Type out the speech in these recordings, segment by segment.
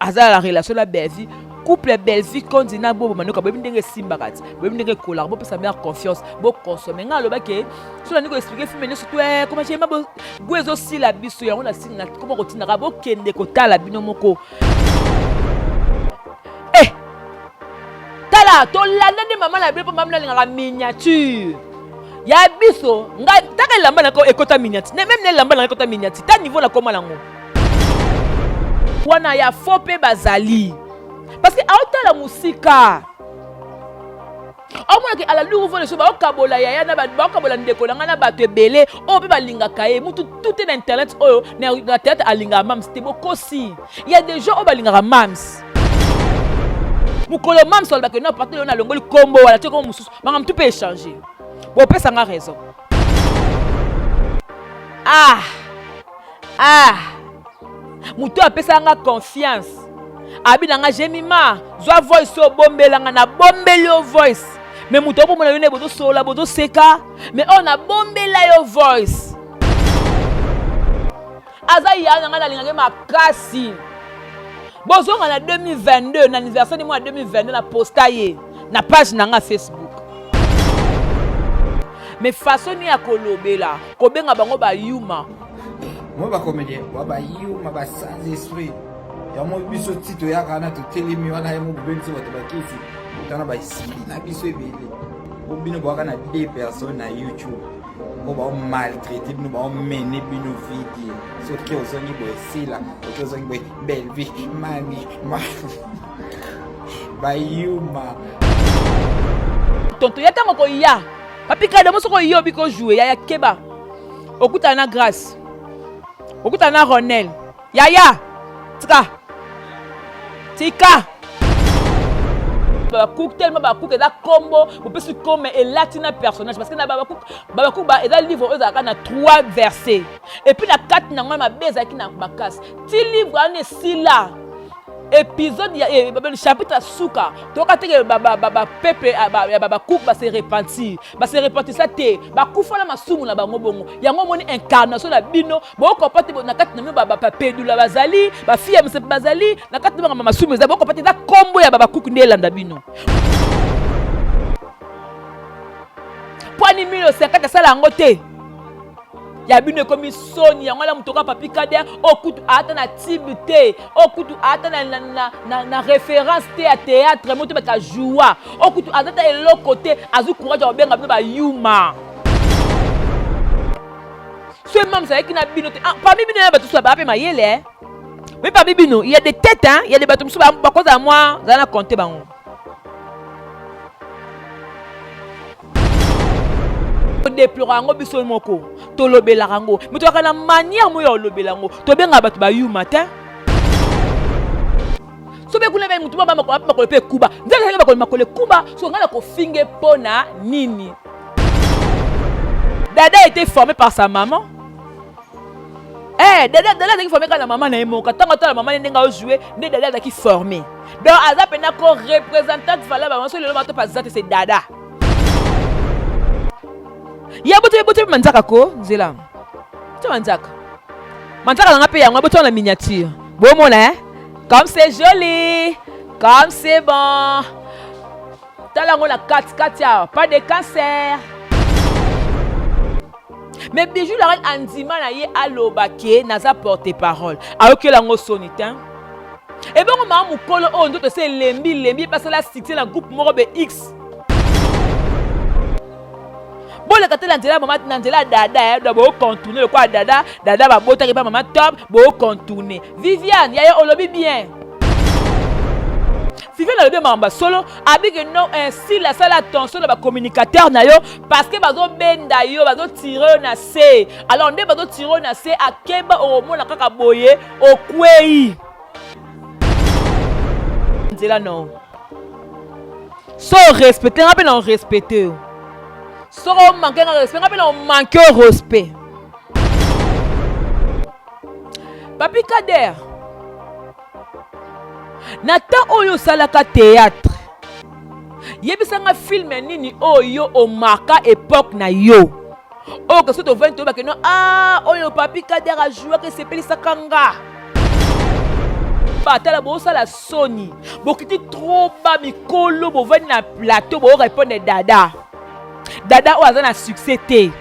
azala la relation la belle vie couple belle vie continue bo manuka bo ndenge simba kati bo ndenge kola bo pesa meilleure confiance bo consommer nga loba ke so na niko expliquer film surtout comment j'aime bo gwezo si la biso ya on a singa comment kotinaka bo kende kotala bino moko tala to landa de maman la belle maman la miniature ya biso nga taka lamba na ko ekota miniature même ne lamba na ekota miniature ta niveau la koma lango wana ya fope bazali parce que autant la musika au moins que à la nouveau le soba okabola ya na ba okabola ndeko na bato ebele o pe balinga kaye mutu tout est internet o na tête alinga mams c'était bokosi il y a des gens o balinga mams mukolo mams sol ba que non partout na longoli combo wala tiko mususu mangam tout peut échanger bo pesa nga raison mutu apesa nga confiance abina nga jemima zwa voice o bombelanga na bombeli o voice mais mutu opo mona yone bodo sola bodo seka mais on a bombela yo voice aza yana nga na linga makasi bozonga na 2022 na anniversaire moi 2022 na posta ye na page na nga Facebook mais façon ni ya kolobela kobenga bango ba yuma moi ba comédien ba yuma ba sans esprit ya mo biso tito ya kana to telemi wana ya mo benzi bato bakisi tana ba isili na biso ebele obino bwa kana 2 personnes na YouTube ko ba maltraiter bino ba mener bino video so que ozongi bo sila to ozongi bo belle vie mani ba yuma tonto ya tango ko ya papi kada mo so ko yo biko jouer ya keba okuta na grâce okuta na Ronel ya tika baba cook tellement baba cook da combo on peut se comme et latina personnage parce que na baba cook ba et da livre eux na 3 versets et puis na 4 na ngoma beza ki na bakas ti livre ane sila épisode ya chapitre suka to ka teke baba peuple baba cook ba se repentir ça te ba kufala masumu na bango bongo yango moni incarnation na bino bo ko pati na kati na baba pedula bazali ba fille mse bazali na kati na masumu za bo ko pati da combo ya baba cook ndelanda bino pwani 1050 sala ngo te ya bino komi soni yango la mutoka papi kader okutu ata na tibute okutu ata na référence te à théâtre moto beka joua okutu ata elo côté azu courage ya benga bino ba yuma ce même ça qui na bino te parmi bino na bato so ba pe mayele mais parmi bino il y a des têtes il y a des bato so ba cause à moi za na compter bango déplorango biso moko to lobelango mais to kana manière mo yo lobelango to benga bato ba yu matin so be kule be mutu ba makolo pe kuba ndenge ba makolo kuba so ngala ko finge pona nini Dada a été formé par sa maman. Dada a été formé quand la maman n'a pas tant que la maman n'a pas joué, Dada a été formé. Donc, Azap n'a qu'un représentant de valeur, le matin pas c'est Dada. Il y a beaucoup de manzaka ko, Zela. Tu manzaka. Manzaka n'a pas payé, on a besoin de la miniature. Bon mon hein? Comme c'est joli, comme c'est bon. T'as la 4 pas de cancer. Mais bijou la reine Andima na ye alobake naza porte parole. Alors que la ngo sonita. Et bon maman mukolo on doit se lembi parce que la cité la groupe morobe X. Bon le katela ndela maman ndela dada d'abord contourner le quoi dada ba bota ki ba maman top bo contourner. Viviane ya olobi bien. Viviane le bien mamba solo abi que non ainsi la salle attention de ba communicateur na yo parce que bazo benda yo bazo tirer na C. Alors ndé bazo tirer na C akeba o mona kaka boye o kwei. Ndela non. So respecter on appelle on respecter. So on manque de respect on appelle on manque de respect. Papi Kader Natan oyo salaka théâtre. Yebisanga film nini oyo o marka époque na yo. O que soto 20 ba que non oyo Papi Kader a joué que c'est peli sakanga. bas tala bosa la soni bokiti trop bas mikolo bovani na plateau bo répondre dada dada o aza na succès te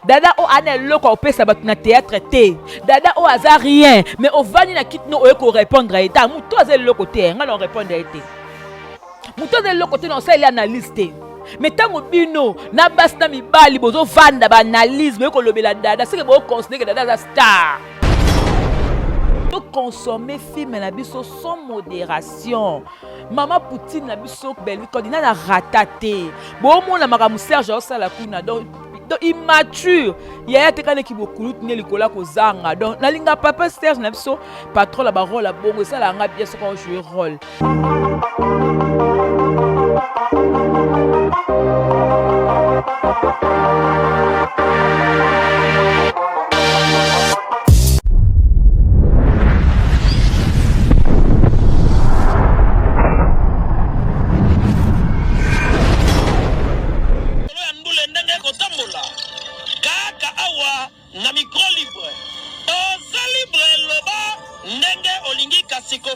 dada o ana eloko opesa bato na théâtre te dada o aza rien mais ovani na kiti no oye ko répondre eta muto aza eloko te nga na répondre ete muto aza eloko te na osali analyse te mais ntango bino na basi na mibali bozovanda baanalyse boye kolobela dada seke boconsidere ke dada aza star consommer film na biso sans modération. Maman Poutine na biso belle kondina na rataté. Bon mona makamu Serge osala kuna donc immature. Yaya tekane ki bokulut ne likola ko zanga. Donc nalinga papa Serge na biso patron la barole la bongo ça la nga bien ce qu'on joue rôle.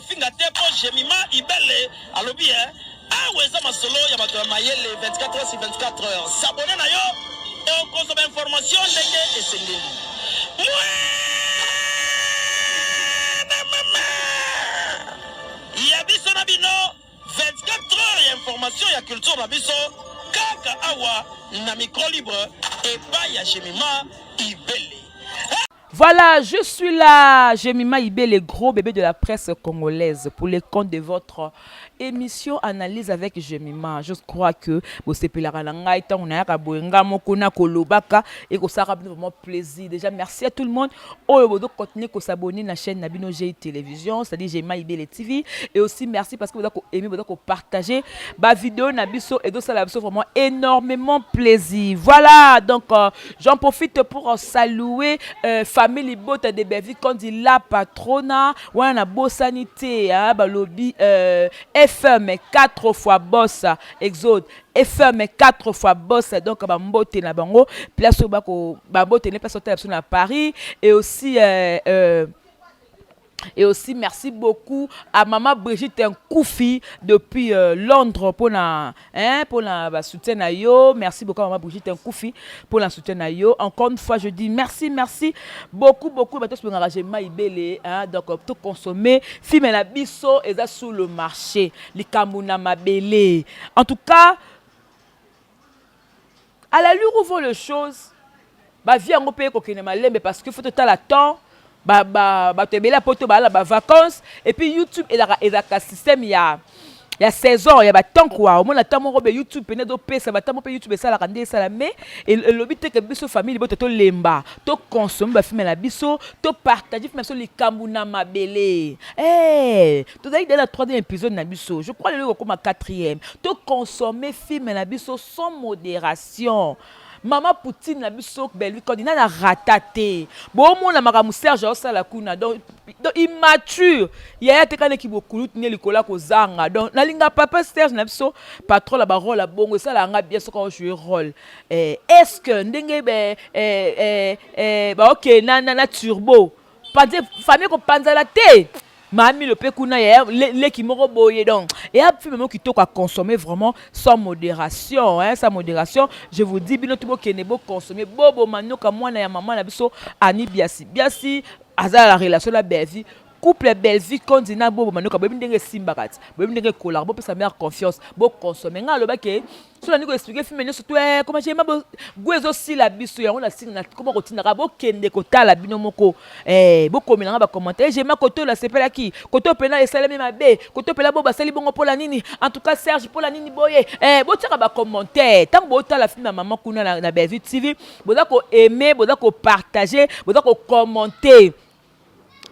Finga tepo Jemima Ibele alobi aweza masolo ya bato mayele 24 heures sur 24 heures s'abonner na yo et consommer information ndenge esengeli ya biso na bino 24 heures ya information ya culture na biso kaka awa na micro libre et pas ya Jemima Ibele. Voilà, je suis là, Jemima Ibele, le gros bébé de la presse congolaise, pour les comptes de votre émission Analyse avec Jemima. Je crois que vous savez la rananga et on a kaboenga mokona kolobaka et que ça a vraiment plaisir. Déjà merci à tout le monde. Oh, vous devez continuer à s'abonner à la chaîne Nabino G Télévision, c'est-à-dire Jemima Ibele TV, et aussi merci parce que vous avez aimé, vous avez partagé ma vidéo Nabiso et donc ça a vraiment énormément plaisir. Voilà, donc j'en profite pour saluer famille Bota de Bevi quand dit la patrona ou on a beau sanité balobi FM 4 fois boss exode FM 4 fois boss donc mbote na bango place au bako babote ne pas sortir à Paris et aussi merci beaucoup à maman Brigitte Nkoufi depuis Londres pour la soutien à yo. Merci beaucoup à maman Brigitte Nkoufi pour la soutien à yo. Encore une fois je dis merci beaucoup bato pour engager Maïbele donc tout consommer film la biso et ça sous le marché likamuna mabele. En tout cas à la lure où vont les choses ba vie en payer kokene malembe parce que faut tout à la temps te bela poto ba la vacances et puis YouTube et la système il y a saison il y a temps quoi au moins la temps mon robe YouTube pene do pesa ba temps YouTube ça la rendre ça la mais et le but que biso famille boto to lemba to consommer ba film la biso to partager film sur les kamuna mabele to dai dans la 3e épisode na biso je crois le comme 4e to consommer film la biso sans modération. Maman Poutine na biso belle kondina na rataté. Bon mona makamu Serge osala kuna donc immature. Yaya tekane ki bokulut ne likola ko zanga. Donc nalinga papa Serge na biso patron la barole la bongo ça la nga bien ce qu'on joue rôle. Est-ce que ndenge OK na turbo. Pas de famille ko panzala te. Mami le pekuna les qui m'ont boyé donc et a fait même qui toque à consommer vraiment sans modération sans modération je vous dis bino tout que nebo consommer bobo manoka mwana ya maman na biso ani biasi azala la relation la belle vie couple belle vie continue bobo manoka bobi ndenge simba kati bobi ndenge kola bo pesa meilleure confiance bo consommer nga loba ke cela ni ko expliquer film ne surtout comment j'ai ma gwezo si la biso ya on la signe comment kotinaka bo kende ko tala bino moko bo komela ba commenter j'ai ma koto la sepela ki koto pena esala même mabe koto pela bo basali bongo pour la nini en tout cas Serge pour la nini boye bo tika ba commenter tant bo tala film na maman kuna na Belle TV boza ko aimer boza ko partager boza ko commenter.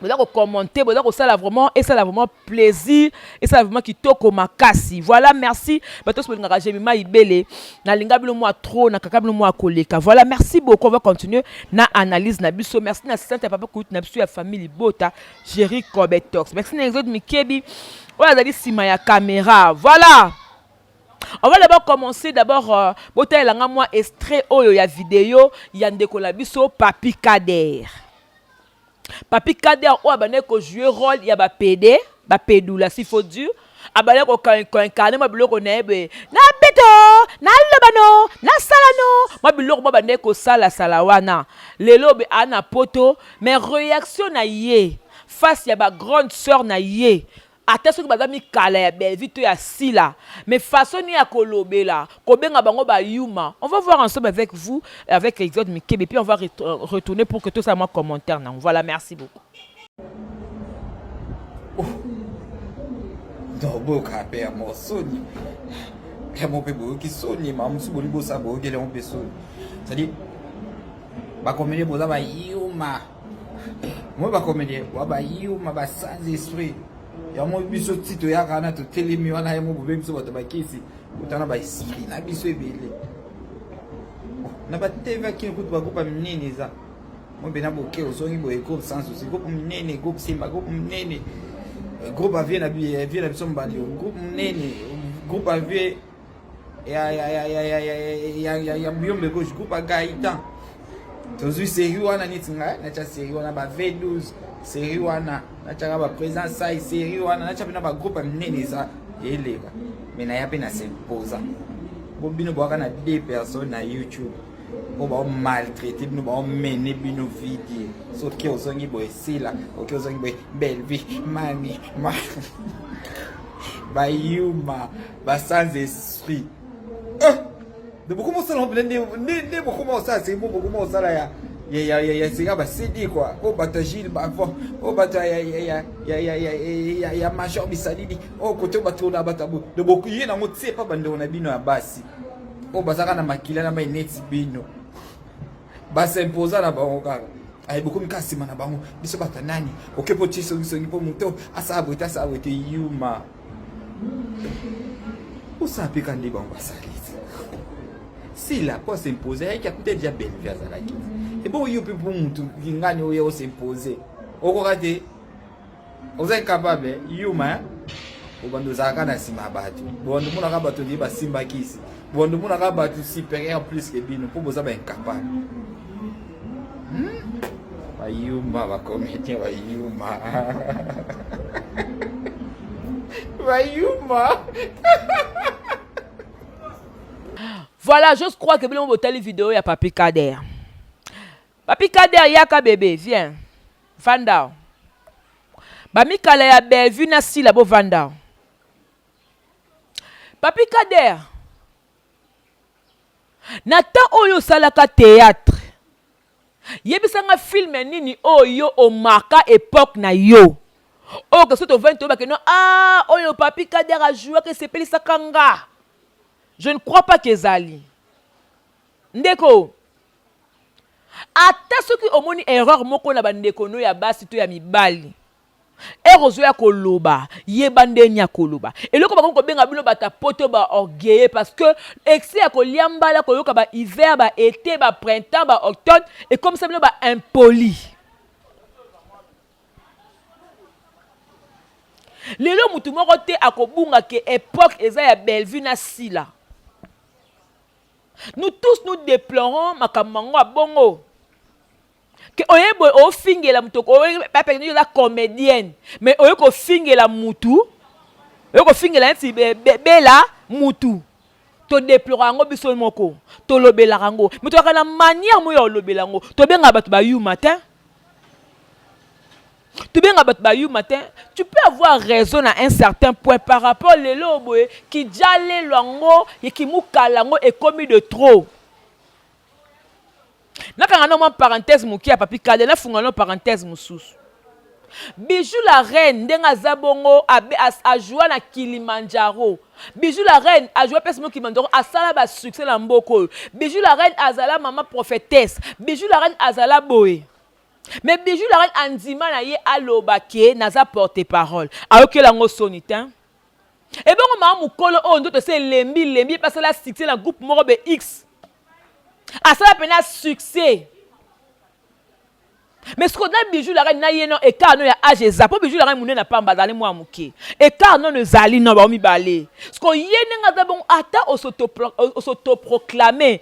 Vous allez commenter, vous allez ça vraiment et ça a vraiment plaisir et ça a vraiment qui toko makasi. Voilà, merci. Batos pour engager Jemima Ibele. Na linga bilo moi trop na kaka bilo moi koleka. Voilà, merci beaucoup. On va continuer na analyse na biso. Merci na assistante papa kout na biso ya famille Bota, Jerry Kobetox. Merci na exode Mikebi. Voilà, dali sima ya caméra. Voilà. On va d'abord commencer d'abord Bota elanga moi extrait oyo ya vidéo ya ndeko la biso Papi Kader. Papi Kader ou abane ko jouer rôle ya ba PD ba pedula si faut dur abale ko incarner ma biloko na ebe na beto na lobano na salano ma biloko ba bande ko sala wana lelo be ana poto mais réaction na ye face ya ba grande sœur na ye ata soki bazami kala ya Bellevue to ya sila mais façon ni ya kolobela kobenga bango ba yuma. On va voir ensemble avec vous avec Exode Mikebe puis on va retourner pour que tout ça moi commentaire non. Voilà, merci beaucoup. Dobo kape ya mosoni. Ya mo pe bo ki soni ma musu boli bo sa bo gele on pe soni. C'est-à-dire ba comédie boza ba yuma. Moi ba comédie wa ba yuma ba sans esprit. Ya mo biso tito ya kana to telemi wana ya mo bo biso bato ba kisi. Utana ba isili na biso ebele. Na ba teva ki ko ba ko pa minene za. Mo bena bo ke osongi bo eko sans aussi ko minene ko simba ko minene. Groupe AV na biso mbali groupe nene groupe AV ya biombe gauche groupe Gaïtan tozui série wana nitinga na cha série wana ba V12 série wana na cha ba présence sai série wana na cha pena ba groupe nene za eleka mais na ya pena s'imposa bo bino boka na 2 personnes na YouTube bo ba maltraiter bino ba mener bino vidéo so ki ozongi boy sila oki ozongi boy Bellevue mami ma ba yuma ba sans esprit de beaucoup ça on ne beaucoup ça c'est beaucoup ça là ya c'est ba CD quoi o batagile ba fo o bata ya major bisalidi o kote batona batabu de beaucoup yena motse pa bando na bino ya basi o bazaka na makila na mai net bino ba s'imposer na bango kaka ay beaucoup mikasima na bango biso bata nani okepo tiso ngi po muto asabwita yuma usapika ndi bango basali si la quoi s'imposer il y a peut-être déjà belle vie à la qui et bon you pour mutu ngani oyo s'imposer okokate oza capable yuma obando zaka na sima batu bondo muna ka batu ndi ba simba kisi bondo muna ka batu supérieur plus que bino pour boza ba incapable ba yuma ba comédien ba yuma ba yuma. Voilà, je crois que vous avez vidéo ya Papi Kader. Papi Kader yaka bébé, viens. Vanda. Bami kala ya Bellevue na sila bo vanda. Papi Kader. Nata oyo salaka théâtre. Yebisanga film nini oyo o marka époque na yo. Oh que soto 20 ba que non ah oyo Papi Kader a joué que c'est peli sakanga. Je ne crois pas que Zali. Ndeko. Ata soki omoni erreur moko na bandeko no ya basi to ya mibali. Erozo ya koloba, yebande nya koloba. Et loko bako benga bino bata poto ba orgueilleux parce que excès ya koliambala koyoka ba hiver ba été ba printemps ba automne et comme ça bino ba impoli. Lelo mutu moko te akobunga ke époque eza ya Bellevue na sila. Nous tous nous déplorons makamango a bongo. Que oyebo o fingela mutoko papa ni la comédienne mais oyeko fingela mutu oyeko fingela nti bela mutu to déplorant ngo biso moko to lobela rango mutu kana manière mo yo lobela ngo to benga batu ba yu matin. Tu peux avoir raison à un certain point par rapport à l'elobo qui jale lango et qui moukalango est commis de trop. Na kanga no parenthèse muki ya Papi Kader na funga no parenthèse mususu. Bijou la reine ndenga zabongo a joué na Kilimanjaro. Bijou la reine a joué personne Kilimanjaro a sala ba succès na mboko. Bijou la reine azala maman prophétesse. Bijou la reine azala boé. Mais Bijou la reine andima na ye alobake naza porte parole. Ayoke lango sonitin. Et bon ma mukolo o ndo to se lembi parce que la succès na groupe moko be X. A ça pena succès. Mais ce qu'on a Bijou la reine na ye non écart non ya âge zapo Bijou la reine mouné na pamba zali moi muke. Écart non ne zali non ba mi balé. Ce qu'on ye nga bon ata o s'autoproclamer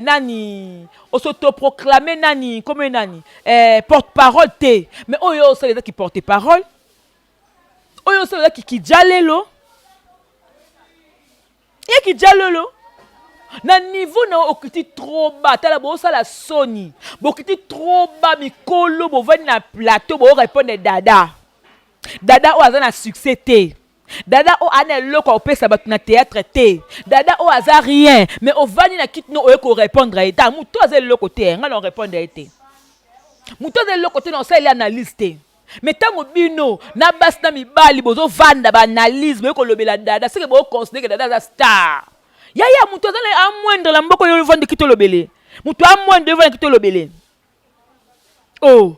nani o s'autoproclamer nani comme nani porte-parole té mais oyo c'est les qui porte parole. oyo so ki jalelo et ki jalelo na niveau na okiti trop bas tala bo sala soni bokiti trop bas mikolo bo vani na plateau bo répondre dada o aza na succès te dada o ana loko opesa batu na théâtre te dada o aza rien mais o vani na kit no o ko répondre eta muto aza loko te nga no répondre ete muto aza loko te no sala analyse te mais tango bino na bas na mibali bozo vanda ba analyse bo ko lobela dada c'est que bo considérer que dada za star yaya muto aza na moindre la mboko yo vanda kito lobele muto a moindre vanda kito lobele oh.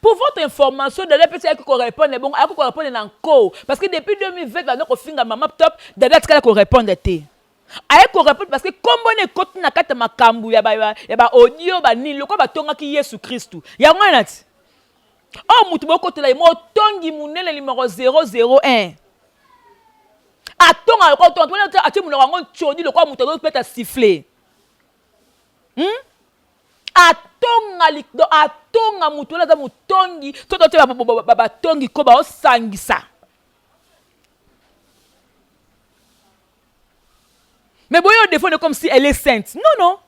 Pour votre information, Dada peut dire qu'on répond bon, à qu'on répond encore parce que depuis 2020 là donc on finit ma top Dada tika qu'on répondre té. Aye qu'on répond parce que comme on est côté na kata makambu ya ba audio ba ni loko ba tonga ki Yesu Christu. Ya ngwana ti. Oh mutu boko te la mo tongi munele numéro 001. Atonga ko tonga to ati munoko ngo chodi loko mutu do peut siffler. Atonga mutu la za mutongi toto te ba tongi ko ba osangisa mais boyo défendre comme si elle est sainte non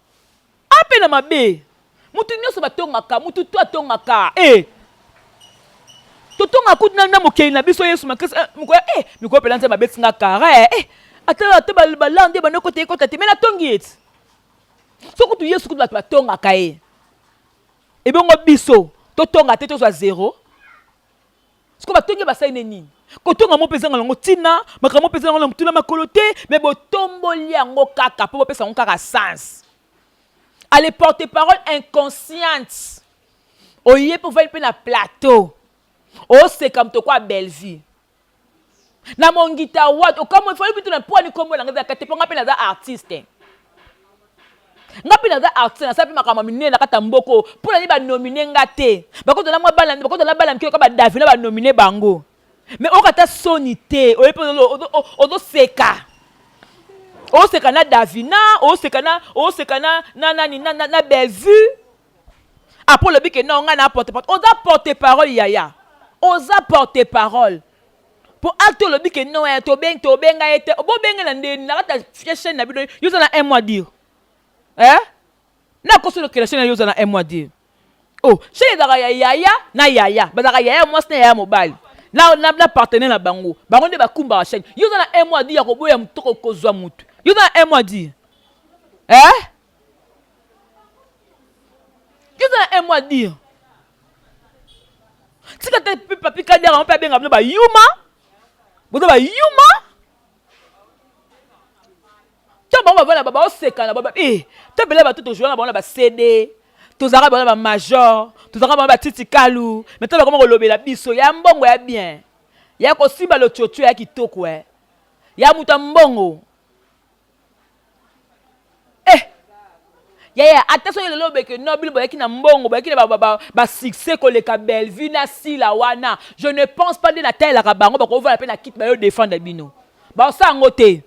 appelle ma bé mutu nyoso ba tonga ka mutu to tonga ka to tonga ku na mokei na biso Yesu makasa mko miko pelante ba betinga kara ata ba lande ba noko te ko tati mais na tongi et soko tu Yesu ku ba tonga ka et bien on biso to tonga te to za 0 ce qu'on va tonga ba sai neni ko tonga mo pesa ngalo tina makamo pesa ngalo mtula makolote mais bo tomboli yango kaka po pesa ngaka kaka sens aller porter parole inconsciente oye pour faire na plateau o c'est comme to quoi belle vie na mongita wat o comme il faut bitu na poani kombo na ngaka te ponga pe na za artiste ngapi na za artiste na sapi makama mine na kata mboko pour na ba nominer ngate bako na mwa bala bako na bala mkiko ba David na ba nominer bango mais o kata sonité o epo o seka na David o seka na Bellevue après le bic que non nga na porter parole oza porter parole yaya oza porter parole pour acte le bic que non to benga ete bo benga na ndeni na kata chaîne na bido yo na un mois dire na koso que la chaîne yo na un mois dire oh chez dara yaya na yaya bazaka yaya moi na yaya mobile na partenaire na bango nde ba kumba la chaîne yo na un mois dire ya ko boya mutoko kozwa mutu yo na un mois dire yo na un mois dire tika te papi kadera on peut benga ba yuma bozo ba yuma to ba bana ba oseka na ba to bele ba tout jouer na ba CD to zara ba major to zara ba titi kalu mais to ba comment lobela biso ya mbongo ya bien ya ko simba lo chocho ya kitoko ya muta mbongo attention le lobe que nobile boye ki na mbongo boye ki na ba succès ko le ka Bellevue na si la wana je ne pense pas de na telle la bango ba ko va la peine na kit ba yo défendre bino ba sa ngote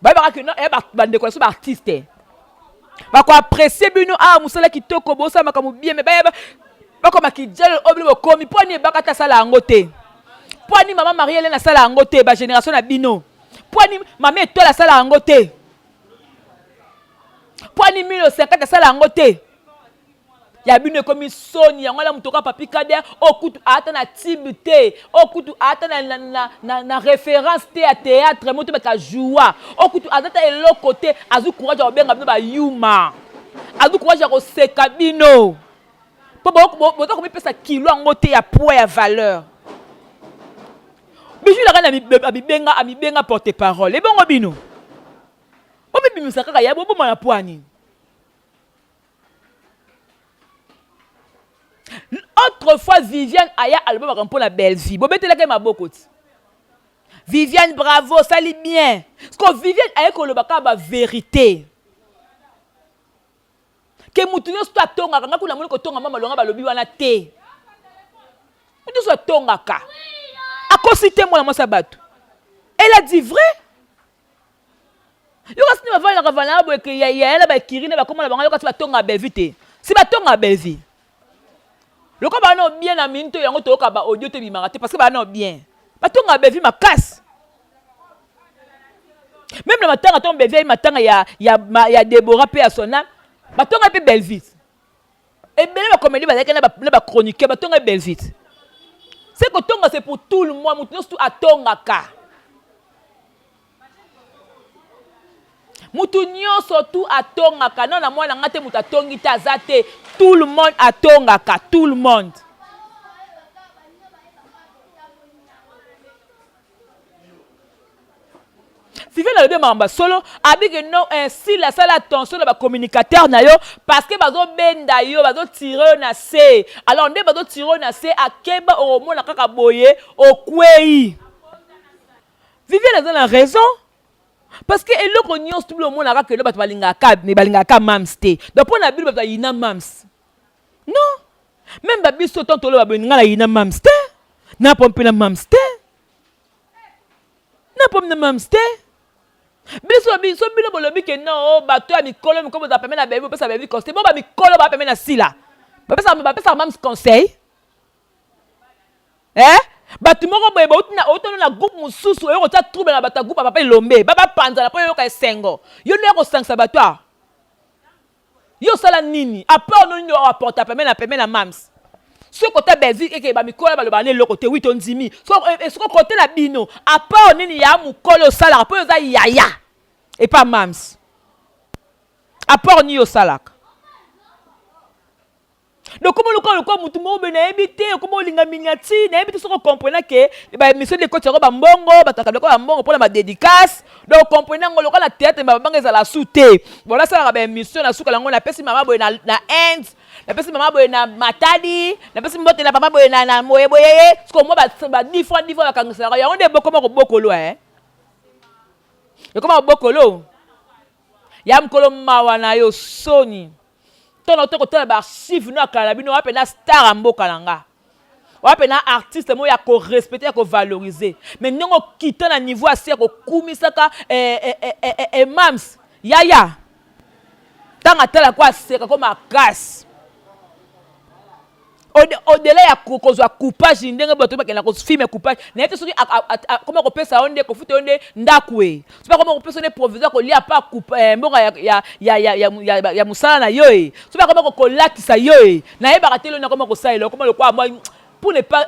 ba que non ba ndeko so ba artiste ba ko apprécier bino musala kitoko bo sa makamu bien mais ba ko makijel obli bo komi poni ba kata sala ngote poni maman Marielle na sala ngote ba génération na bino poni maman to la sala ngote poni 1050 sala ngote ya bino komi soni yango la mutoka papi kader okutu ata na tibute okutu ata na référence te à théâtre moto ba ka joua okutu ata elo côté azu courage o benga bino ba yuma azu courage ko seka bino po bo to komi pesa kilo ngote ya poids ya valeur bijou la kana ami benga porter parole et bongo bino o mi bimisa kaka ya bo na poani. Autrefois, Viviane Aya album pour la belle vie. Bon, mettez la ma beaucoup. Viviane, bravo, ça lit bien. Parce que Viviane Aya ko le baka ba vérité. Que mutunyo sto tonga kanga kuna moni ko tonga mama longa ba lobi wana te. Mutunyo sto tonga ka. Akosité moi na sabatu. Elle a dit vrai. Yo kasi ma va na bo ke ya na ba kirine ba koma na banga yo kasi ba tonga belle vie te. Si ba tonga belle vie. Le ko ba no bien na minto yango to ka ba audio te bimaka te parce que ba no bien batonga bevi makasi. Même le matin, on bevi matin il y a Déborah pe à son âme. Batonga pe belle vite. Et bien la comédie ba chronique batonga belle vite. C'est que tonga c'est pour tout le monde, mutu tout à tonga ka. Mutu nyonso tout à tonga ka. Non na moi na ngate mutu atongi ta zate. Tout le monde à tonga ka, tout le monde. Viviane a levé mamba solo, avec non ainsi la salle attention de communicateur na yo parce que bazo benda yo bazo tirer na se. Alors ndé bazo tirer na se akeba o mona kaka boye o kwei. Viviane a raison. Parce que eloko nyos tout le monde a que le bato balinga ka mais balinga ka mamste. Donc pour na bible bato yina mams. Non. Même babi so tonto le balinga la yina mamste. Na pompe na mamste. Na pompe na mamste. Biso bino bolobi ke non bato ya mikolo mikomo za pemena na bébé pesa bébé conseil bon ba mikolo ba pemena na sila ba pesa même conseil bato moko boye ba na groupe mususu yo ko ta trouble na bato groupe papa lombe ba panza na po yo ka esengo yo ne ko sangsa bato yo sala nini après on no apporter pemena na mams ce côté bébé et que ba mikolo ba loba ne le côté oui ton dimi ce côté la bino après on ni ya mukolo sala po yo za yaya et pas mams apport ni au salak donc comment le quoi mutu mo be na ebité comment linga miniati na ebité so comprendre que ba monsieur de côté ba mbongo ba takabla ko mbongo pour la dédicace donc comprendre ngolo ko la tête ba banga za la souté voilà ça ba mission na suka lango na pesi mama boy na end na pesi mama boy na matadi na pesi mbote na papa boy na moye boye parce que moi ba différent ba kangisa ya on de bokolo et comment bokolo yam kolo mawana yo soni tono to kotala ba archive no kala bino wa pena star mboka nanga wa pena artiste mo ya ko respecter ko valoriser mais ndongo kita na niveau assez ko kumisaka mams yaya tanga tala kwa seka ko makasi au-delà ya kozwa coupage ndenge bato bakena ko filme coupage na ete soki comment ko pesa onde ko futa onde ndakwe c'est pas comment ko pesa onde proviseur ko lia pas coupe mbonga ya musala na yo c'est pas comment ko latisa yo na yeba katelo na comment ko sailo comment le quoi moi pour ne pas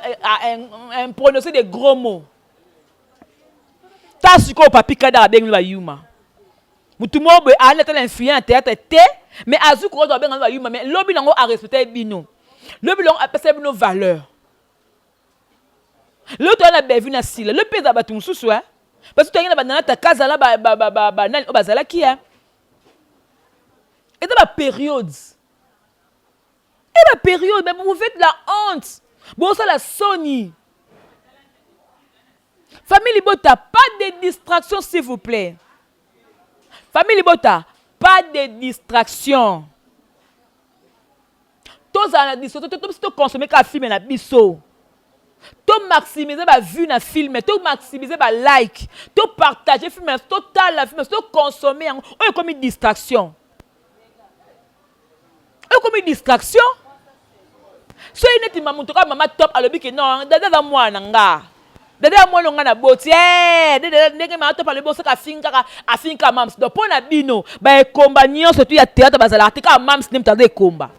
prononcer des gros mots ta siko papi kada bengi ba yuma mutu mo be ana tala influent na théâtre te mais azu ko do bengi ba yuma mais lobi nango a respecter bino. Le bilan a passé nos valeurs. Le temps a bévu na sila. Le pays a battu un sous parce que tu as dans ta casa là banal au bazala qui est. Et dans la période. Et la période mais vous faites la honte. Bon ça la Sony. Famille Bota, pas de distraction s'il vous plaît. Famille Bota, pas de distraction. Tous en addition, tous consommer qu'un film na biso. Tous maximiser ba vue na film, tous maximiser ba like, tous partager film, total la film, tous consommer. On est comme une distraction. On est comme une distraction. So il n'est pas mon toka maman top à l'objet que non, dada moi nanga. Dada moi nanga na boti. Dada ndenge maman top à l'objet que afinka mams. Donc pour na bino, ba compagnon surtout ya théâtre bazala article mams nem tande combat.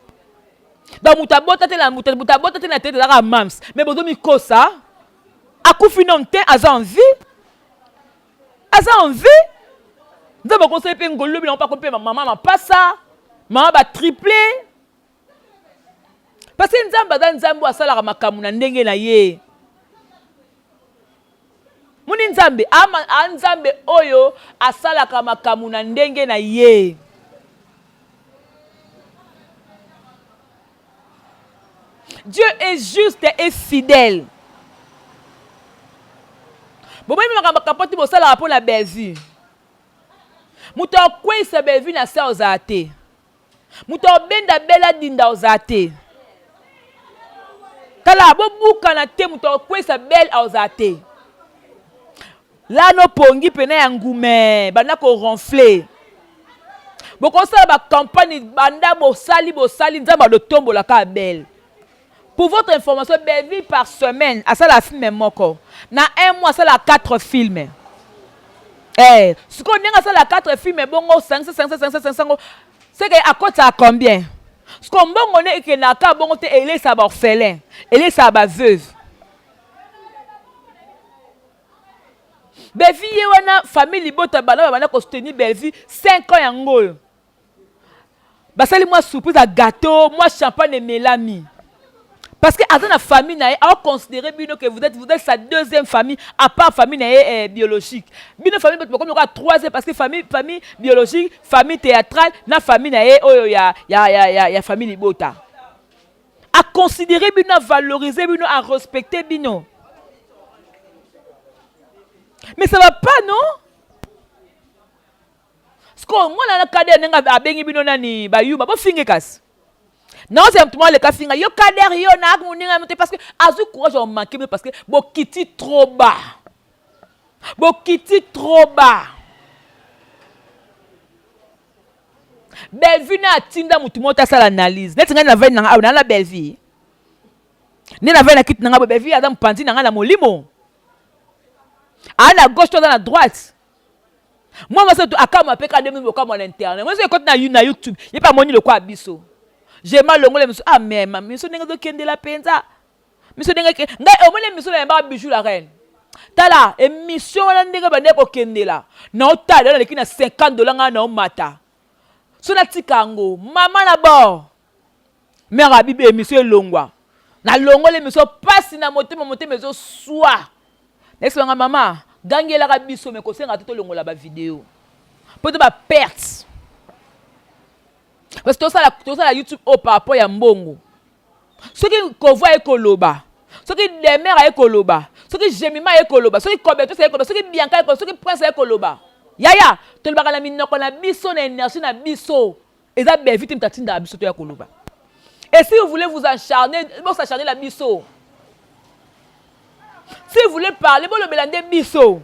Donc mutabota te na tete la mams mais bozo mi kosa akufi non te aza envie nzamba conseil pe ngolo bi na pas kompe maman ma passa maman ba triplé parce que nzambo asala makamu na ndenge na ye muni nzambe oyo asala makamu na ndenge na ye. Dieu est juste et fidèle. Bon, moi, je vais capoter pour ça pour la belle-vie. Mouto quoi sa belle-vie na sa ozate. Mouto benda bela dinda ozate. Kala bo buka na te mouto quoi sa belle ozate. Là no pongi pena ya ngume, bana ko ronfler. Boko sa ba campagne banda bo sali nzamba do tombo la ka belle. Pour votre information, Belleville par semaine, à ça la film est moko. Dans un mois, ça la 4 films. Eh, ce qu'on a ça la 4 films, bon, 500, c'est qu'à côté ça a combien? Ce qu'on bon est que n'a pas bon elle est sa orphelin, elle est sa veuve. Belleville wana famille libota bana ko soutenir Belleville 5 ans yango. Basali moi surprise à gâteau, moi champagne et mélami. Parce que dans la famille, on considère que vous êtes sa deuxième famille, à part famille biologique. Bino famille, comme il y a troisième, parce que famille biologique, famille théâtrale, na famille il y a famille libota. À considérer bino, à valoriser bino, à respecter bino. Mais ça va pas, non? Parce que moi, dans le cadre de bengi bino nani bayuba, bon fingekas. Non, c'est un peu le cas finga. Yo kader yo na akuninga monter parce que azu courage on manque parce que bo kiti trop bas. Bo kiti trop bas. Belleville na tinda mutu mota sala analyse. Net nga na veille na la Belleville. Ni na veille na kit na Belleville adam pandi na na molimo. À la gauche toi dans la droite. Moi moi c'est akama peka demi mo comme en internet. Moi c'est quand na YouTube, il pas moni le quoi biso. J'ai mal le monsieur ah mais monsieur n'enga do kende la penza monsieur n'enga ngai o mole monsieur na ba bijou la reine tala émission wana ndenge ba ndeko kende la na otala na kina $50 nga na mata so na tikango mama na bo mère abibe émission longwa na longole monsieur passe na motema mezo soa next nga mama gangela ka biso me ko senga to longola ba vidéo peut ba perte. Parce que tout ça la YouTube au par rapport à mbongo. Ce qui convoie ekoloba, ce qui demeure ekoloba, ce qui gemima ekoloba, ce qui kobeto c'est ekoloba, ce qui bianca ekoloba, ce qui prince ekoloba. Yaya, to le bagala minno ko na biso na énergie na biso. Et ça bien vite mtatinda biso to ekoloba. Et si vous voulez vous acharner, bon s'acharner la biso. Si vous voulez parler, bon le belande biso.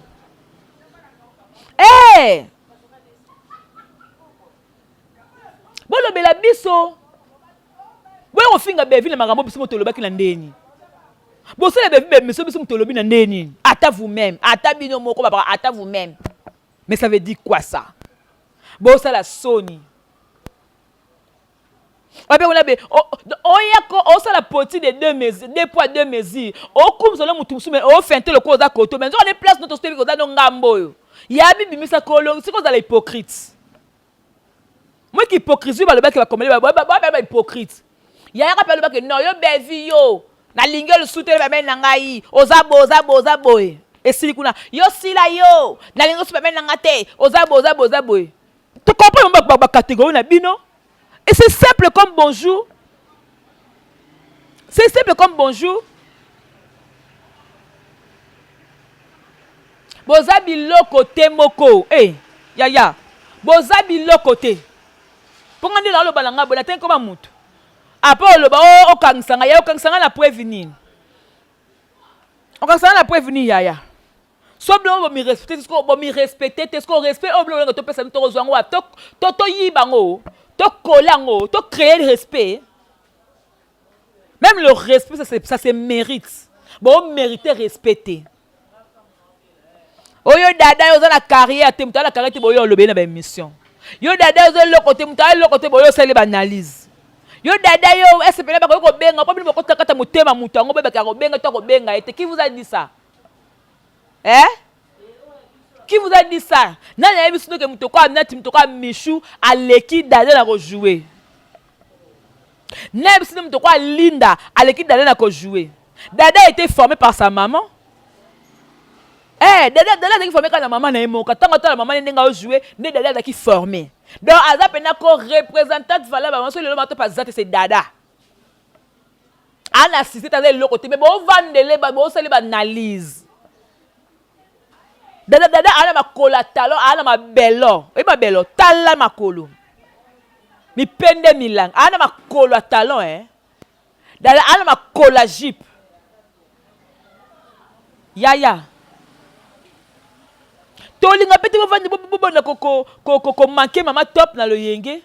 Eh! Bon le bela biso. Bon on finga Belleville na makambo biso motoloba ki na ndeni. Bon c'est le Belleville monsieur biso motolobi na ndeni. Ata vous-même, ata bino moko ba ata vous-même. Mais ça veut dire quoi ça? Bon ça la Sony. Obe on a be o ça la politique de 2 poids 2 mesures. O comme ça mutu musu mais o fente le cause à côté. Mais on est place notre style cause dans ngambo yo. Ya bibi misa kolo, c'est cause à l'hypocrite. Moi qui hypocrisie ba le ba qui va comme ba hypocrite. Ya rappelle ba que non yo Belleville yo na lingel soutenir ba men ngai ozabo et si kuna yo sila yo na lingel soutenir ba ngate ozabo. Tu comprends ba catégorie na bino? Et c'est simple comme bonjour. C'est simple comme bonjour. Bozabi lokote moko. Eh ya. Bozabi lokote. Pour nga ndila lo balanga bona ten ko ba mutu. Après le ba o kangsanga na prévenir. On kangsanga na prévenir yaya. So blo bo mi respecter, est-ce que bo mi respecter, est-ce que respect o blo to pesa to rozwango wa to yibango, to kolango, to créer le respect. Même le respect ça se mérite. Bon mériter respecter. Oyo dada yo za na carrière te mutala carrière te boyo lobe na ba émission. Yo dada yo le côté mutala le côté boyo sele ba analyse. Yo dada yo espérer ba ko benga pas bino ko kata mutema mutango beba ka ko benga to ko benga ete qui vous a dit ça? Qui vous a dit ça? Nana yebi sino ke mutoko amnati mutoko Michou aleki dada na ko jouer. Nana yebi sino mutoko Linda aleki dada na ko jouer. Dada a été formé par sa maman. Dada qui formé quand la maman na emoka tango la maman ndenga jouer ne dada qui formé. Donc aza pena ko représentant valable maman so le mato pas zate c'est dada. Ana assisté ta le côté mais bon vandele ba bon sali ba analyse. Dada ana makola talon ana ma bello. E ma bello tala makolo. Mi pende milang ana makolo talon Dada ana makola jeep. Yaya. Tolinga pete bo vandi bo na ko manquer mama top na lo yenge.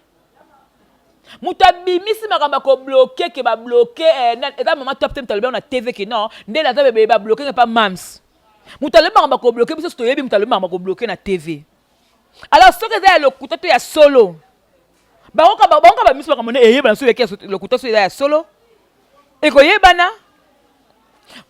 Muta bimisi makamba ko bloquer ke ba bloquer eta maman top tem taloba na TV ke non ndé la tabe ba bloquer pas mams. Muta le makamba ko bloquer biso to yebi muta le makamba ko bloquer na TV. Alors ce que c'est le couteau ya solo. Ba onka bimisi makamba ne yeba na so le couteau so ya solo. E ko yebana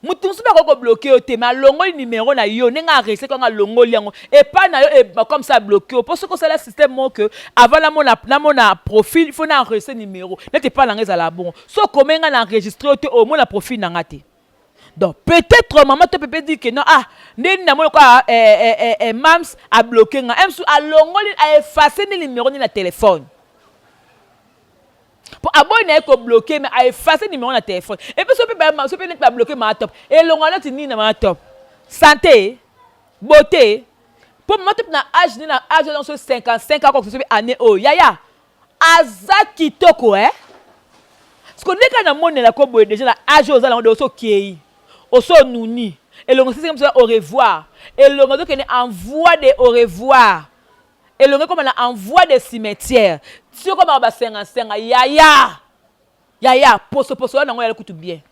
mutu musu ba ko bloquer te ma longo numéro na yo nenga rese ko nga longo liango et pas na yo et comme ça bloquer parce que c'est le système mo que avant la mona profil il faut na enregistrer numéro n'était pas la ngeza la bon so comment nga enregistrer au moins la profil na ngate donc peut-être maman te peut dire que non ah ndeni na mo quoi mams a bloqué nga emsu a longo a effacer ni numéro ni la téléphone. Pour abonner ko bloquer mais a effacer numéro na téléphone et puis so peut pas bloquer ma top et longo là tu ni na ma top santé beauté pour ma top na âge ni na âge dans 55 ans comme ça année oh yaya azaki toko ce qu'on est quand na monde la ko boy déjà na âge aux ala de so kiei oso nuni et longo c'est comme ça au revoir et longo donc on envoie des au revoir et longo comme on envoie des cimetières. Si on va senga yaya poso na ngoya kutu bien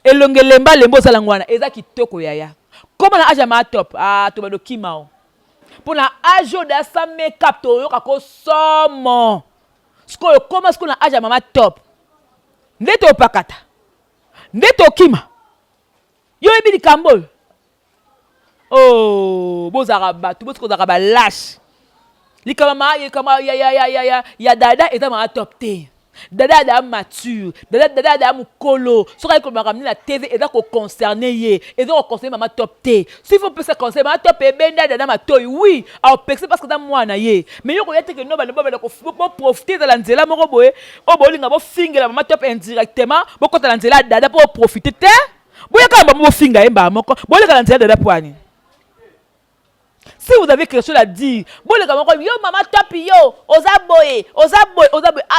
elonge lemba lembo za langwana eza kitoko yaya comme na aja ma top to bado kimao pour na ajo da sa make-up to yoka ko somo sko comment sko na aja mama top ndeto pakata ndeto kima yo ebi kambol oh bozara batu bosko zara ba lâche li kama ya dada eta ma top te dada da mature dada da mukolo so ka ko ramener la TV et donc concerné ye et donc concerné mama top te s'il faut peut se concerner mama top et benda dada ma toy oui au pexé parce que dans moi na ye mais yo ko yete que no ba ko profiter de la nzela moko boye o bo linga bo fingela mama top indirectement bo ko la nzela dada pour profiter te boya ka ba mo finga emba moko bo linga la nzela dada poani. Si vous avez quelque chose à dire, bon les gars, yo maman top yo, ozaboye,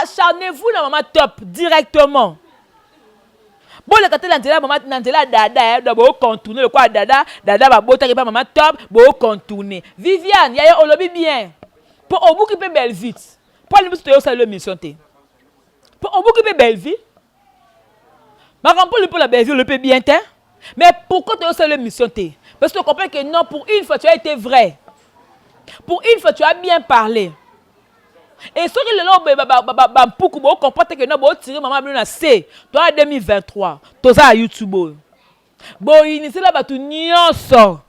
acharnez-vous na maman top directement. Bon les gars, maman nandela dada, d'abord contourner le quoi dada ba bota ki pas maman top, bo contourner. Viviane, yaya olobi bien. Pour obu qui peut belle vite. Pour le monsieur ça le mission té. Pour obu qui peut belle vie. Ma pour la belle vie le peut bien té. Mais pourquoi tu as ça le mission té? Parce que tu comprends que non, pour une fois, tu as été vrai. Pour une fois, tu as bien parlé. Et ce que le nom, tu comprends que non, tu tirer maman bleu na C. Toi, en 2023, tu as YouTube. Bon, initié là, tu nyonso.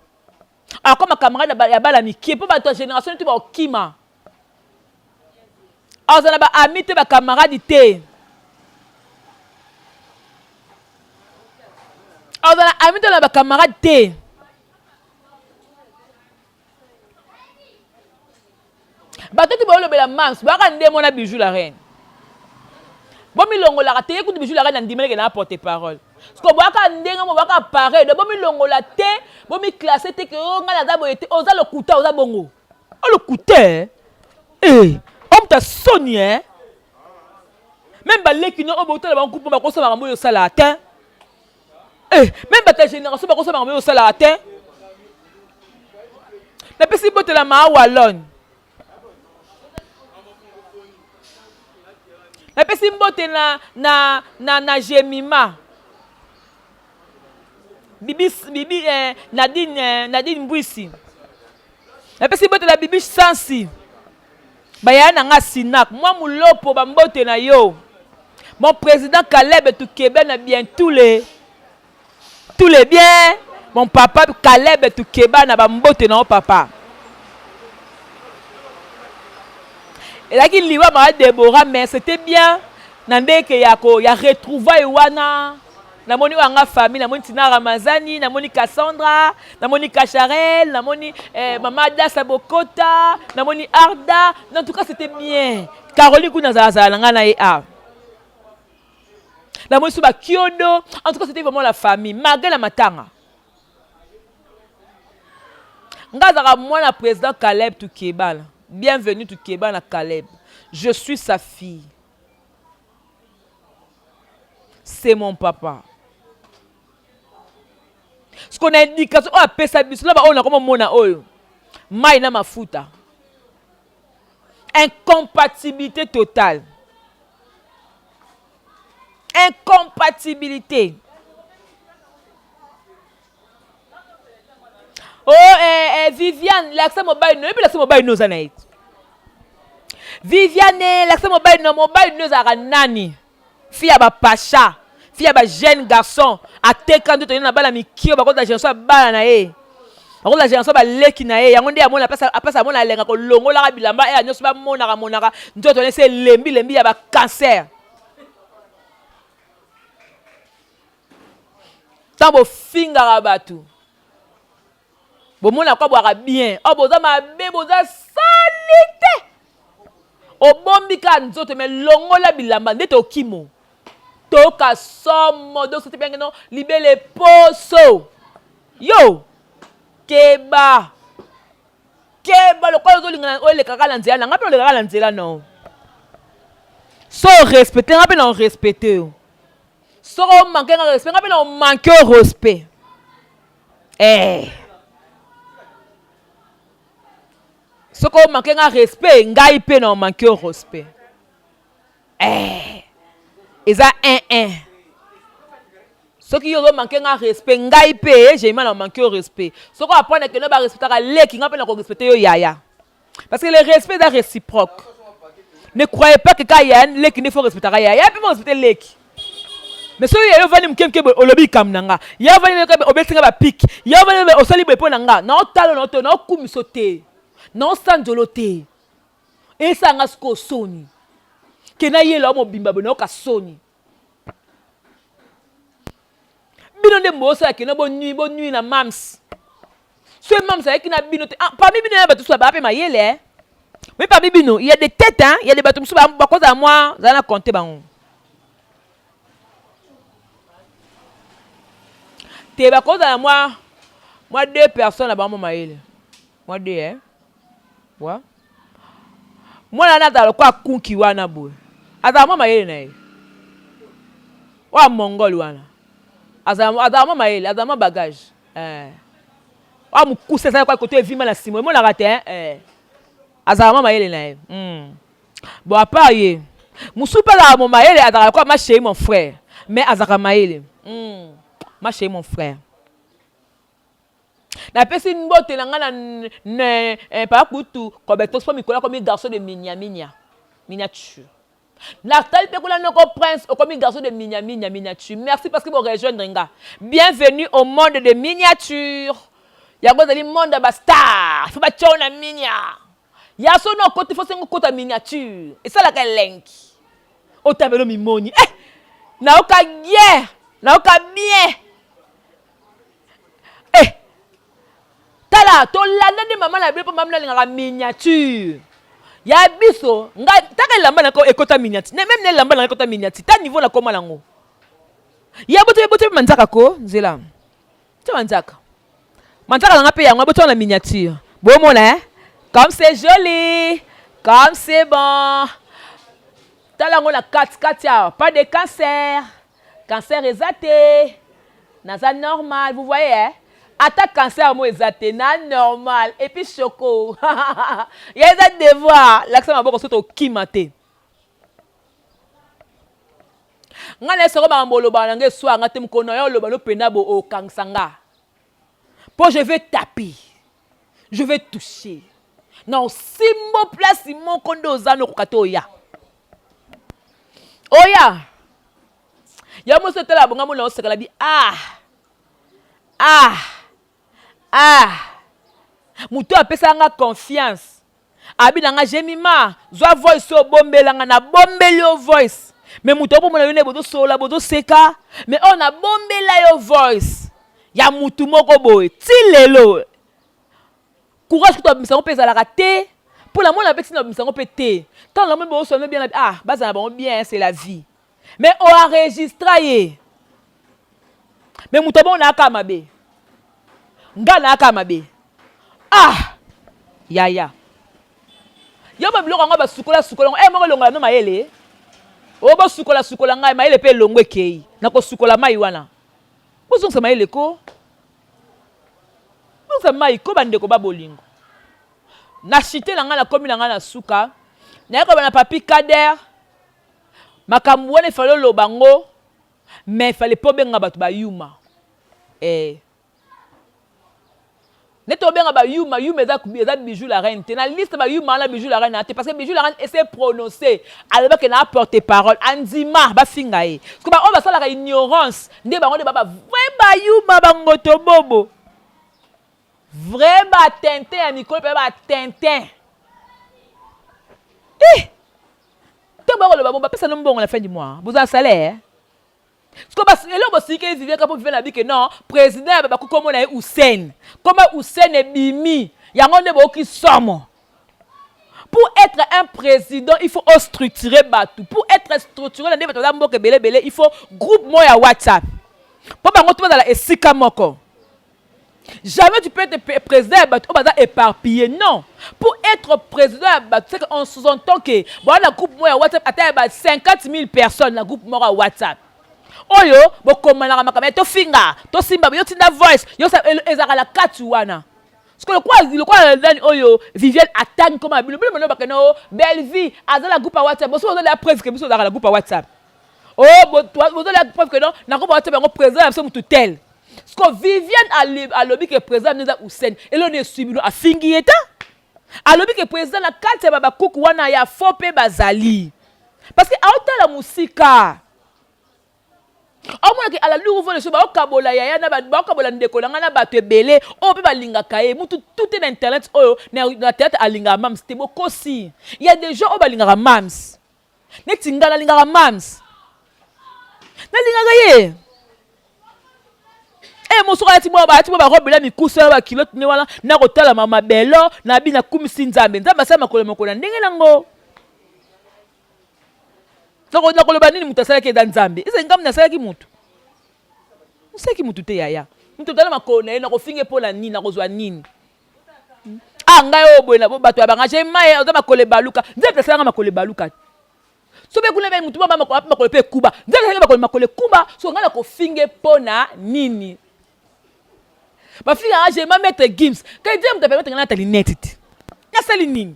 Alors, comme ma camarade, il y a pas l'ami qui est pour ta génération, tu vas au Kima. Alors, tu as ami, tu as camarade, alors, tu as ami, tu as camarade, bato tu bolo bela mams ba ka ndemo na bijou la reine bo mi longo la te écoute bijou la reine ndimele ke na porter parole parce que bo ka ndenga mo ba ka pareil de bo mi longo la te bo mi classer te ke o ngala za boyete oza le kuta oza bongo o le kuta on ta soni même ba leki no o bo tala ba coupe ba ko so ba mo yo sala te même ba ta génération ba ko so ba mo yo sala te na pesi botela ma walon. La personne mbote na Jemima. Bibi Nadine Mbwisi. La personne mbote la Bibi Sansi. Bayana nga Sinak. Moi moulopo ba mbote na yo. Mon président Caleb Toukeba na bien tous les biens. Mon papa Caleb Toukeba na ba mbote na o papa. Et là, il y a Déborah, mais c'était bien. Nande que ya retrouvaille wana. Namoni wanga famille, namoni Tina Ramazani, namoni Cassandra, namoni Kacharel, namoni Maman Dassa Bokota, namoni Arda. En tout cas, c'était bien. Caroline Kounazaza, nangana e a. Namoni Suba Kyodo. En tout cas, c'était vraiment la famille. Malgré la matanga. Ngazara moi la président Caleb Toukeba. Bienvenue Toukeba na Caleb. Je suis sa fille. C'est mon papa. Ce qu'on a indication, on a pesa biso là on a comme mona oyo. Mai na mafuta. Incompatibilité totale. Incompatibilité. Oh, Viviane, l'accès mobile, non, et puis l'accès mobile, nous en est. Viviane, l'accès mobile, nous en nani. Fille à pacha, fille à jeune garçon, à te quand tu es dans la mikio, par contre, la génération bala na e. Par contre, la génération ba leki na e. Yangonde ya mona pasa apasa mona lenga ko longo la bilamba e anyoso ba monaka. Ndoto ne se lembi ya ba cancer. Tambo finga batu. Bomona kwa boaka bien. O boza mabe boza salite. O bombi ka nzoto me longo la bilamba ndete okimo. Toka somo do sote bien non libele poso. Yo. Keba le kwa zo linga o le kaka la nzela ngape le kaka la nzela non. So respecter ngape non respecter. So manquer respect ngape non manquer respect. Ce qu'on manque un respect, ngai pe non manque un respect. Et ça un. Ce qui ont manqué un respect, ngai pe, j'ai mal en manqué un respect. Ce qu'on apprend que ne pas respecter les qui n'ont pas respecter yo yaya. Parce que le respect est réciproque. Ne croyez pas que quand il y a les qui ne faut respecter yaya, puis respecter les qui. Mais si vous avez un peu de lobby comme nanga, il y a un peu de obéissance à pic, il y a un peu de solibre pour nanga, non talon non kumisote. Non sanjolote. Et ça n'a pas soni. Kena yelo mo bimba bono ka soni. Bino de mosa kena bon nuit na mams. Ce mams avec na bino te parmi bino na batu so ba pe mayele. Mais parmi bino, il y a des têtes hein, il y a des batu so ba cause à moi, ça na compter bango. Te ba cause à moi deux personnes là ba mo mayele. Moi deux hein. Wa mwana na kwa kunki wana boy aza mama yele na ye wa mongol wana aza mama yele aza mama bagage wa mukuse sa kwa côté vima na simo mona rate aza mama yele na ye bon à part ye musupa la mama yele aza kwa ma chéri mon frère mais aza mama yele ma chéri mon frère. Na pesi mbote na ngana pa kutu ko beto so mikola comme garçon de miniature. Na tal pe kula noko prince o comme garçon de miniature. Merci parce que vous rejoindre nga. Bienvenue au monde de miniature. Ya go dali monde ba star. Faut ba chona minia. Ya so no côté faut sengo côté miniature. Et ça la ka link. O tabelo mimoni. Na o ka guerre, na o ka bien. Tala to landa de maman la belle pour maman la miniature. Ya biso nga taka lamba na ko ekota miniature. Même ne lamba na ekota miniature. Ta niveau la koma lango. Ya bote manzaka ko nzela. Tu manzaka. Manzaka nga pe ya nga bote na miniature. Bon mona comme c'est joli. Comme c'est bon. Tala ngo la 4 ya pas de cancer. Cancer exaté. Naza normal, vous voyez hein? Attaque cancer moi exaté na normal et puis choco. Il y a des devoirs l'accent maboko soto kimate. Ngale soko ba mbolo ba nge soa ngate mkono yo loba no penabo o kangsanga. Pour je vais taper. Je vais toucher. Non, simbo place mon kondo zano kokato ya. Oya. Ya mo soto la bonga mo na osakala bi Muto apesanga confiance. Abi nanga jemima, zwa voice o bombelanga na bombelio voice. Mais muto po mona yone bodo sola bodo seka, mais on a bombela yo voice. Ya mutu moko boy, ti lelo. Courage que tu bisango pesa la raté. Pour la mona pesi na bisango pété. Tant la mo so bien baza na bon bien, c'est la vie. Mais on a enregistré. Mais muto bon na kamabe. Ngana kamabe. Yaya. Yo ba biloko nga ba sukola. Moko longola no mayele. O ba sukola nga mayele pe longwe kei. Nako sukola mai wana. Bozo sa mayele ko. Bozo mai ko bande ko ba bolingo. Na chité na nga na komi na nga na suka. na ko bana papi Kader makambo wana fallait lo bango mais il fallait pas benga batu ba yuma neto benga ba yuma eza bijou la reine te na liste ba yuma la bijou la reine parce que bijou la reine essaie prononcer alors que na porter parole andima ba finga e parce que ba on va ça la ignorance nde bango de baba vrai ba yuma bango to bobo vrai ba tintin ya mikolo pe ba tintin te ba le ba pesa no mbongo la fin du mois vous avez salaire parce que là on sait que vivre comme vivre la vie que non président ba ko comme na Hussein comme Hussein et Bimi yango ne ba ki somo pour être un président il faut structurer batu pour être structuré na ndeba to mboke belé il faut groupe moya WhatsApp pour bango to dans la esika moko. Jamais tu peux être président au bazar éparpillé. Non. Pour être président, c'est qu'on sous-entend que voilà groupe moi WhatsApp atteint 50 000 personnes dans groupe moi WhatsApp. Oyo, bo komana makamé to finga, to simba yo tinda voice, yo ezaka la katuana. Parce que le quoi dans oyo Vivienne attend comme abino bino ba keno belle vie azala groupe WhatsApp. Bo so la presse que biso dans la groupe WhatsApp. Oh, bo la preuve que non, na groupe WhatsApp on président so mutu tel. Parce que Vivienne a lobby que président Neza Hussein et l'on est subi à Fingieta. A lobby que président la carte baba kuku wana ya fope bazali. Parce que autant la musique au moins que à la nouveau le soba okabola ya na ba okabola ndeko na ngana bato ebele o pe balinga kaye mutu tout est internet o na tête alinga mams te bokosi. Il y a des gens au balinga mams. Netinga na linga mams. Na linga ye. Mosora ti ba robe la mikusa ba kilote ne wala na kotala mama belo na bina kumisi nzambe nzambe sa makolo makolo ndenge nango soko na koloba nini mutasala ke dan nzambe ise ngam na sala ki mutu museki mutu te yaya mutu tala makolo na ko finge pola nini na kozwa nini ngai obwe na bato ya banga je mai oza makolo baluka nzambe sala makolo baluka so be kuna be mutu ba makolo pe kuba nzambe makolo kuba so ngala ko finge pona nini. Ma fille a j'ai ma mettre Gims. Quand il dit me permettre de ngana lunette. Ya sali nini.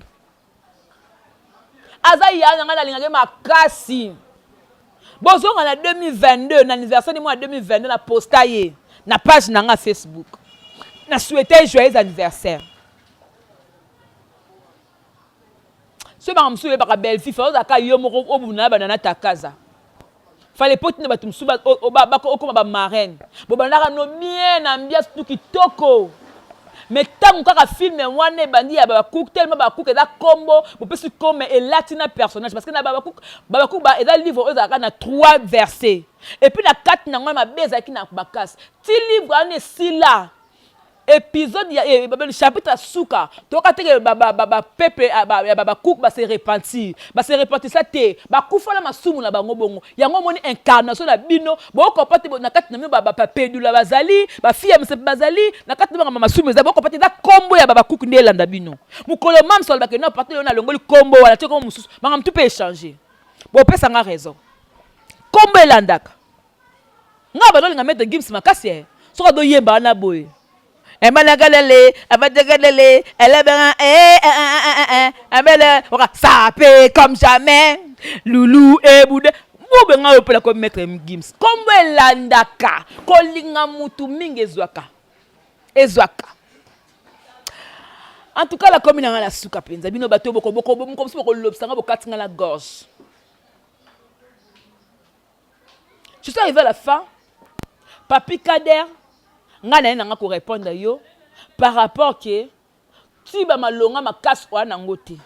Aza ya ngana linga ma kasi. Bozo ngana 2022 na anniversaire de moi 2022 na postaye na page na nga Facebook. Na souhaiter joyeux anniversaire. Ce ba msoué ba belle fille fa ka yo moko obuna ba na ta casa. Fallait pas que tu sois comme ma marraine. Bon, ben là, on a bien ambiance tout qui toko. Mais tant qu'on film, on a bandi à Babakouk tellement Babakouk est là combo. On peut se comme et latina personnage parce que na Babakouk est dans le livre on a 3 versets. Et puis na 4 na ma beza qui na bakas. Ti livre on est si là. Épisode le chapitre souka to ka teke baba peuple baba cook ba se repentir ça te ba kufa na masumu na bango bongo yango moni incarnation na bino bo ko pati na kati na baba pedu la bazali ba fille mse bazali na kati na mama masumu za bo ko pati da kombo ya baba cook ndela nda bino mukolo mam sol ba ke na pati na longoli kombo wala te ko mususu mangam tu peux échanger bo pesa nga raison kombo elandaka nga ba dolinga mettre Gims makasi so ko do yemba na boy. Et malagalele, abadagalele, elle a bien ça paie comme jamais. Loulou et Bouddha. Vous venez au comme mettre Gims. Comme landaka, kolinga mutu mingi ezwaka. En tout cas, la commune a la souka penza. Bino bateau boko comme si boko lobsanga bokatinga la gorge. Je suis arrivé à la fin. Papi Kader. Ngana nanga ko répondre yo par rapport que si ba malonga makasi wana ngote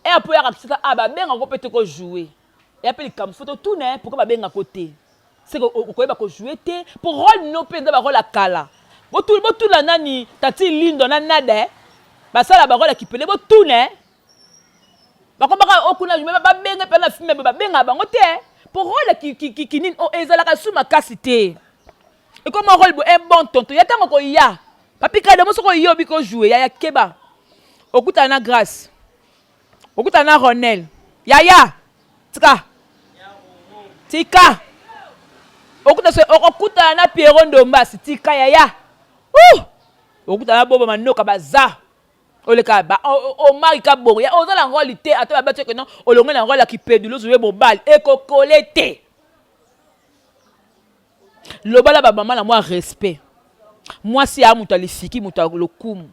et après ya kakisa ba benga ko pete ko jouer et après comme photo tout né pourquoi ba benga côté c'est ko ba ko jouer té pour rôle no penza ba rôle kala bo tout la nani tati lindo na nade ba sala ba rôle ki pele bo tout né ba ko ba okuna ba benga pe na filme ba benga ba ngote pour rôle ki nini o ezala ka suma kasité. Et comme un rôle un bon tonton, il y a tant qu'on y a. Papi Kader, moi, ce qu'on y a, qu'on joue, il y a Keba. Okuta na Grâce. Okuta na Ronel. Yaya. Tika. Okuta na Pierron Dombas. Tika, Yaya. Okuta na Bobo Manoka Baza. oleka ba o mari ka bo ya oza la ngoli te ata ba que non o longa la ngoli qui pédulo jouer mobile et ko collecter le bala ba maman la moi respect moi si a muta lifiki muta lokumu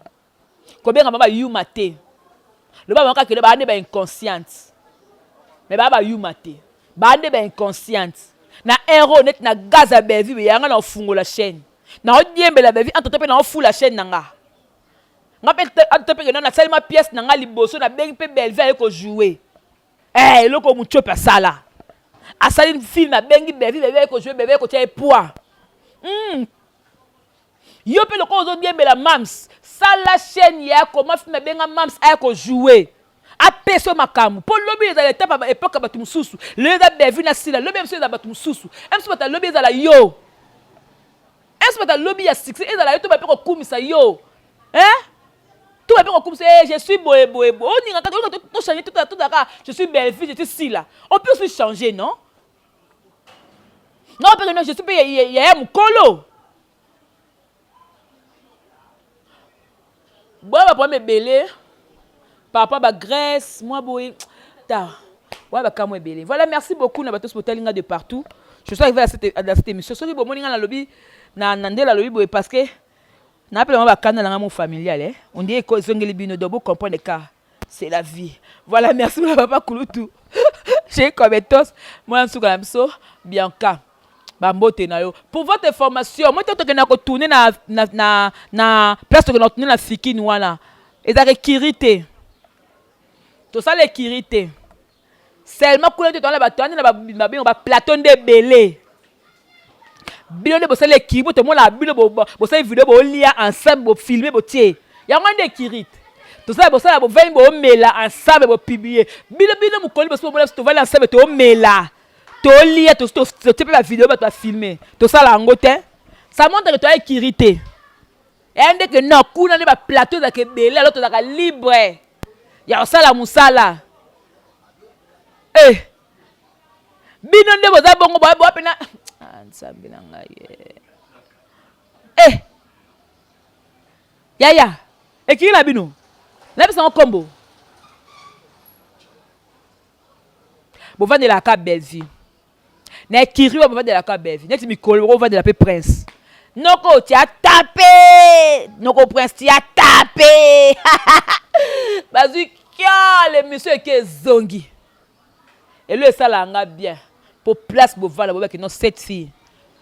ko benga baba yuma te le baba ka ke ba ne ba inconsciente mais baba yuma te ba ne ba inconsciente na héros net na gaza bevi be yanga na fungo la chaîne na odiembe la bevi entrepe na fu la chaîne nanga ngapel entrepe na seulement pièce nanga liboso na bengi pe belvi ay ko jouer loko mucho pa sala asali film na bengi bevi bebe ko jouer bebe ko tie poids yo pe loko ozo diembe la mams sala chaîne ya comment film benga mams ay ko jouer apeso makamu po lobi ezala etapa ba époque ba tumususu le za bevi na sila lobi mso za ba tumususu mso bata lobi ezala yo bata lobi ya succès ezala yo to ba pe ko kumisa yo tout va bien comme ça je suis boé on n'y a pas de changer tout d'accord je suis belle fille je suis si là on peut aussi changer non parce que non je suis pas il y a mon colo bon va me belé papa ba Grèce moi boy ta ouais ba ka moi belé voilà merci beaucoup na ba tous botalinga de partout je suis arrivé à cette émission soki bo moninga na lobby na ndela lobby boy parce que n'appelle moi bakana na mon familial on dit que zongeli bino dobo comprendre car c'est la vie voilà merci mon papa Kulutu j'ai comme tous moi nsuka mso Bianca bambote na yo pour votre information moi to que na ko tourner na place que na tourner na fikini wana ezaka kirité to ça les kirité seulement ko to na batani na ba plateau de belé bino de bosale kibo to mo la bino bosale vidéo bo lia ensemble bo filmer bo tie ya ngande kirite to ça bosala bo veni bo mela ensemble bo publier bino mo koli boso bo to vali ensemble to mela to lia to te la vidéo ba to filmer to ça la ngote ça montre que to ai kirite et ande que non kuna ne ba plateau za ke belé alors to za libre ya sala musala bino de boza bongo bo pena nsambi na ngai yaya ekiri na bino na bisa kombo bo vande la ka belvi na ekiri bo vande la ka belvi neti mikolo bo vande la pe prince noko ti a tapé noko prince ti a tapé bazu kia le monsieur ke zongi et le sala nga bien pour place pour voir la que non cette fille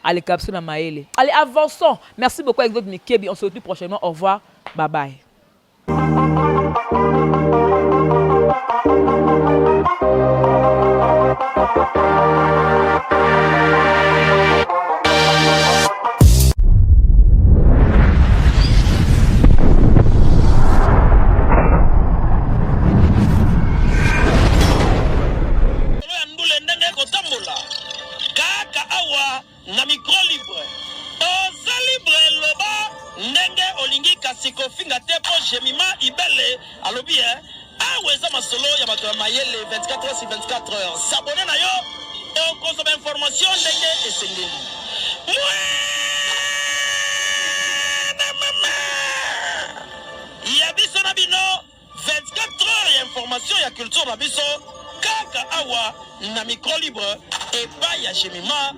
allez capsule à maëlle allez avançons merci beaucoup avec votre Mikebi on se retrouve prochainement au revoir bye bye na micro libre oza libre loba ndenge olingi kasi kofinga te po jemima ibele alobi aweza masolo ya bato ya mayele 24 heures sur 24 heures s'abonner na yo okozoma information ndenge esengeli ya biso na bino 24 heures ya information ya culture na biso kaka awa na micro libre epai ya jemima